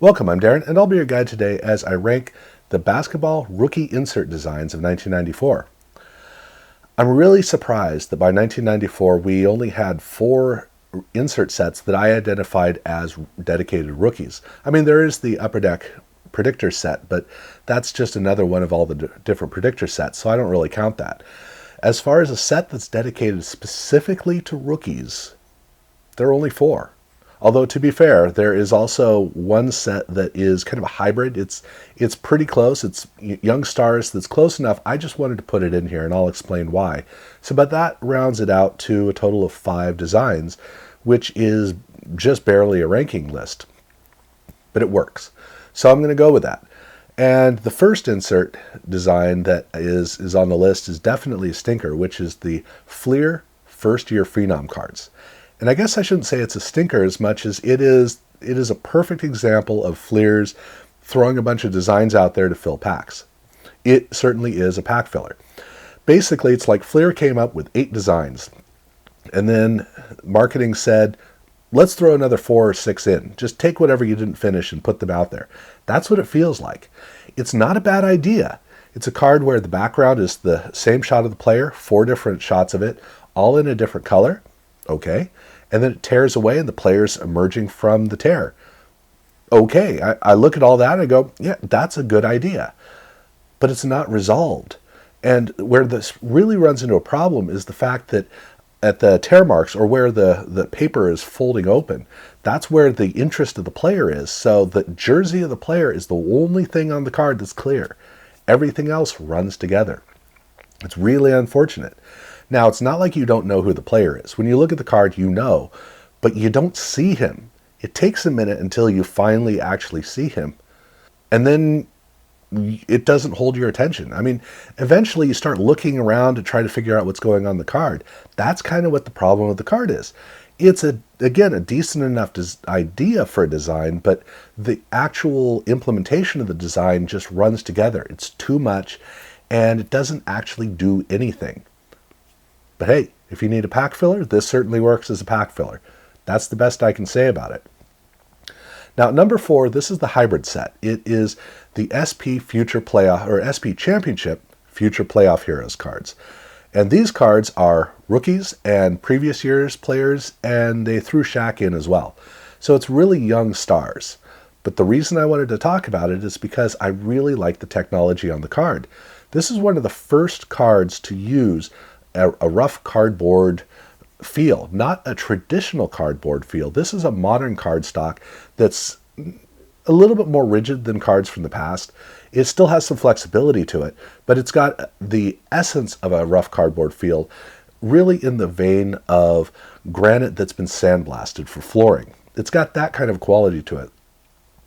Welcome, I'm Darren, and I'll be your guide today as I rank the basketball rookie insert designs of 1994. I'm really surprised that by 1994 we only had 4 insert sets that I identified as dedicated rookies. I mean, there is the Upper Deck predictor set, but that's just another one of all the different predictor sets, so I don't really count that. As far as a set that's dedicated specifically to rookies, there are only 4. Although, to be fair, there is also one set that is kind of a hybrid. It's pretty close. It's Young Stars that's close enough. I just wanted to put it in here, and I'll explain why. But that rounds it out to a total of 5 designs, which is just barely a ranking list. But it works. So I'm going to go with that. And the first insert design that is on the list is definitely a stinker, which is the Fleer first-year Phenom cards. And I guess I shouldn't say it's a stinker as much as it is a perfect example of Fleer's throwing a bunch of designs out there to fill packs. It certainly is a pack filler. Basically, it's like Fleer came up with 8 designs, and then marketing said, let's throw another 4 or 6 in. Just take whatever you didn't finish and put them out there. That's what it feels like. It's not a bad idea. It's a card where the background is the same shot of the player, 4 different shots of it, all in a different color. Okay. And then it tears away and the player's emerging from the tear. Okay. I look at all that and I go, yeah, that's a good idea. But it's not resolved. And where this really runs into a problem is the fact that at the tear marks, or where the paper is folding open, that's where the interest of the player is. So the jersey of the player is the only thing on the card that's clear. Everything else runs together. It's really unfortunate. Now, it's not like you don't know who the player is. When you look at the card, you know, but you don't see him. It takes a minute until you finally actually see him. And then it doesn't hold your attention. I mean, eventually you start looking around to try to figure out what's going on the card. That's kind of what the problem with the card is. It's, again, a decent enough idea for a design, but the actual implementation of the design just runs together. It's too much, and it doesn't actually do anything. But hey, if you need a pack filler, this certainly works as a pack filler. That's the best I can say about it. Now, number 4, this is the hybrid set. It is the SP Future Playoff, or SP Championship Future Playoff Heroes cards. And these cards are rookies and previous year's players, and they threw Shaq in as well. So it's really young stars. But the reason I wanted to talk about it is because I really like the technology on the card. This is one of the first cards to use a rough cardboard feel, not a traditional cardboard feel. This is a modern cardstock that's a little bit more rigid than cards from the past. It still has some flexibility to it, but it's got the essence of a rough cardboard feel, really in the vein of granite that's been sandblasted for flooring. It's got that kind of quality to it,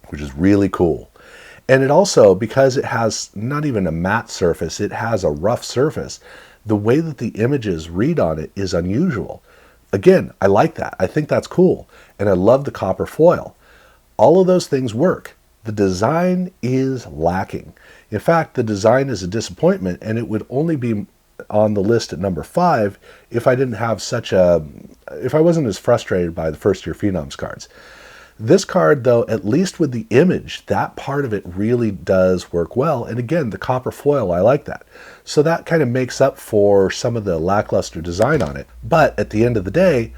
which is really cool. And it also, because it has not even a matte surface, it has a rough surface, the way that the images read on it is unusual. Again, I like that. I think that's cool. And I love the copper foil. All of those things work. The design is lacking. In fact, the design is a disappointment, and it would only be on the list at number 5 if I wasn't as frustrated by the first year Phenoms cards. This card, though, at least with the image, that part of it really does work well. And again, the copper foil, I like that. So that kind of makes up for some of the lackluster design on it. But at the end of the day,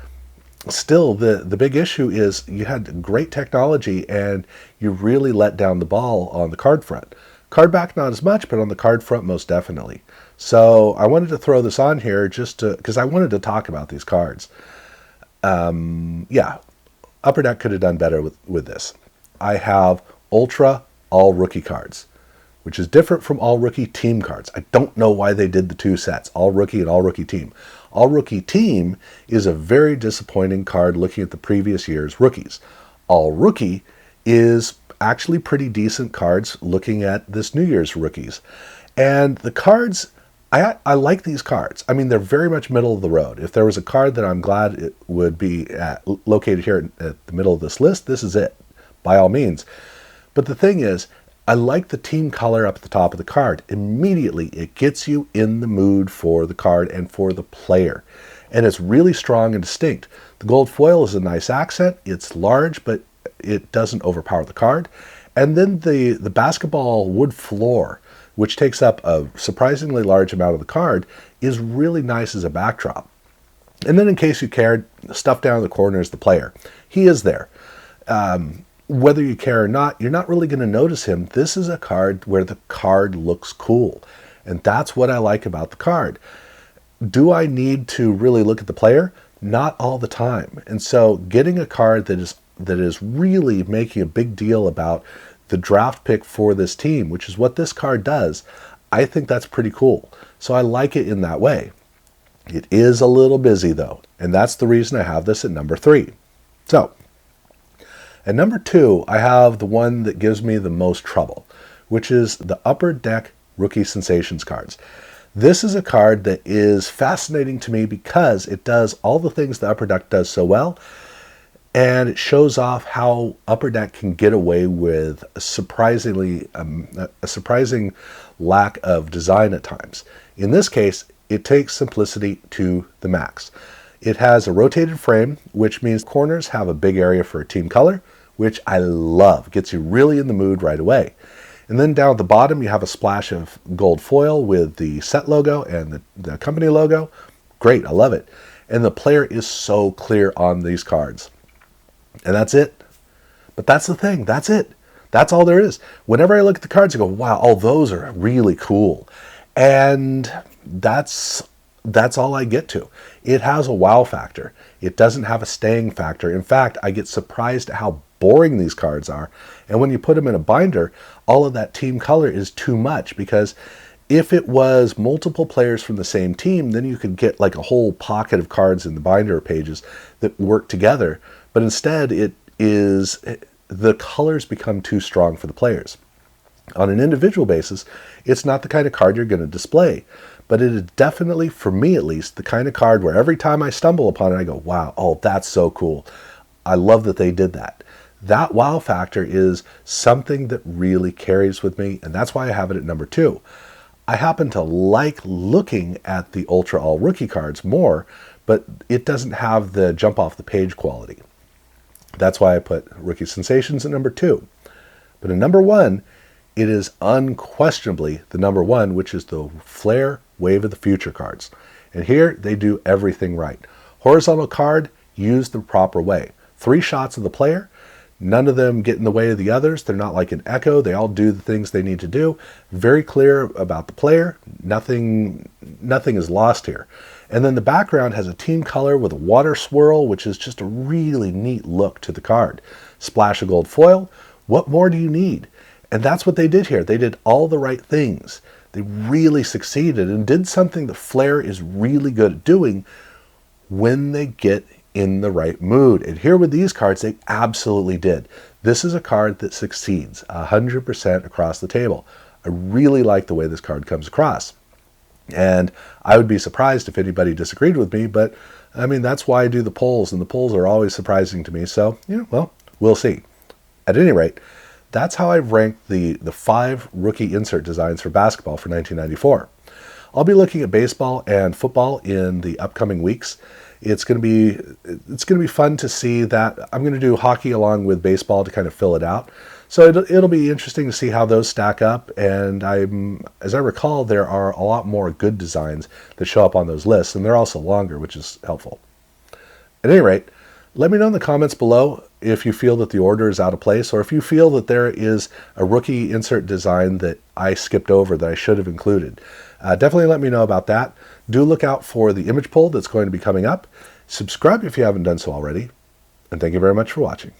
still, the big issue is you had great technology and you really let down the ball on the card front. Card back, not as much, but on the card front, most definitely. So I wanted to throw this on here because I wanted to talk about these cards. Yeah. Upper Deck could have done better with this. I have Ultra All Rookie cards, which is different from All Rookie Team cards. I don't know why they did the 2 sets, All Rookie and All Rookie Team. All Rookie Team is a very disappointing card looking at the previous year's rookies. All Rookie is actually pretty decent cards looking at this New Year's rookies. And the cards, I like these cards. I mean, they're very much middle of the road. If there was a card that I'm glad it would be located here at the middle of this list, this is it, by all means. But the thing is, I like the team color up at the top of the card. Immediately, it gets you in the mood for the card and for the player. And it's really strong and distinct. The gold foil is a nice accent. It's large, but it doesn't overpower the card. And then the basketball wood floor, which takes up a surprisingly large amount of the card, is really nice as a backdrop. And then in case you cared, stuff down in the corner is the player. He is there. Whether you care or not, you're not really going to notice him. This is a card where the card looks cool. And that's what I like about the card. Do I need to really look at the player? Not all the time. And so getting a card that is really making a big deal about the draft pick for this team, which is what this card does, I think that's pretty cool. So I like it in that way. It is a little busy though, and that's the reason I have this at number 3. So, at number 2, I have the one that gives me the most trouble, which is the Upper Deck Rookie Sensations cards. This is a card that is fascinating to me because it does all the things the Upper Deck does so well, and it shows off how Upper Deck can get away with a surprising lack of design at times. In this case, it takes simplicity to the max. It has a rotated frame, which means corners have a big area for a team color, which I love. Gets you really in the mood right away. And then down at the bottom, you have a splash of gold foil with the set logo and the company logo. Great, I love it. And the player is so clear on these cards. And that's it. But that's the thing, that's it. That's all there is. Whenever I look at the cards, I go, wow, all those are really cool. And that's all I get to. It has a wow factor. It doesn't have a staying factor. In fact, I get surprised at how boring these cards are. And when you put them in a binder, all of that team color is too much, because if it was multiple players from the same team, then you could get like a whole pocket of cards in the binder pages that work together. But instead, the colors become too strong for the players. On an individual basis, it's not the kind of card you're going to display. But it is definitely, for me at least, the kind of card where every time I stumble upon it, I go, wow, oh, that's so cool. I love that they did that. That wow factor is something that really carries with me, and that's why I have it at number 2. I happen to like looking at the Ultra All Rookie cards more, but it doesn't have the jump off the page quality. That's why I put Rookie Sensations at number 2. But at number 1, it is unquestionably the number 1, which is the Flair Wave of the Future cards. And here they do everything right. Horizontal card used the proper way. 3 shots of the player. None of them get in the way of the others. They're not like an echo. They all do the things they need to do. Very clear about the player. Nothing is lost here. And then the background has a team color with a water swirl, which is just a really neat look to the card. Splash of gold foil. What more do you need? And that's what they did here. They did all the right things. They really succeeded and did something that Flair is really good at doing when they get in the right mood. And here with these cards, they absolutely did. This is a card that succeeds 100% across the table. I really like the way this card comes across. And I would be surprised if anybody disagreed with me, but I mean, that's why I do the polls, and the polls are always surprising to me. So, yeah, well, we'll see. At any rate, that's how I've ranked the 5 rookie insert designs for basketball for 1994. I'll be looking at baseball and football in the upcoming weeks. It's going to be fun to see that. I'm going to do hockey along with baseball to kind of fill it out. So it'll be interesting to see how those stack up. And as I recall, there are a lot more good designs that show up on those lists, and they're also longer, which is helpful. At any rate, let me know in the comments below if you feel that the order is out of place, or if you feel that there is a rookie insert design that I skipped over that I should have included. Definitely let me know about that. Do look out for the image poll that's going to be coming up. Subscribe if you haven't done so already. And thank you very much for watching.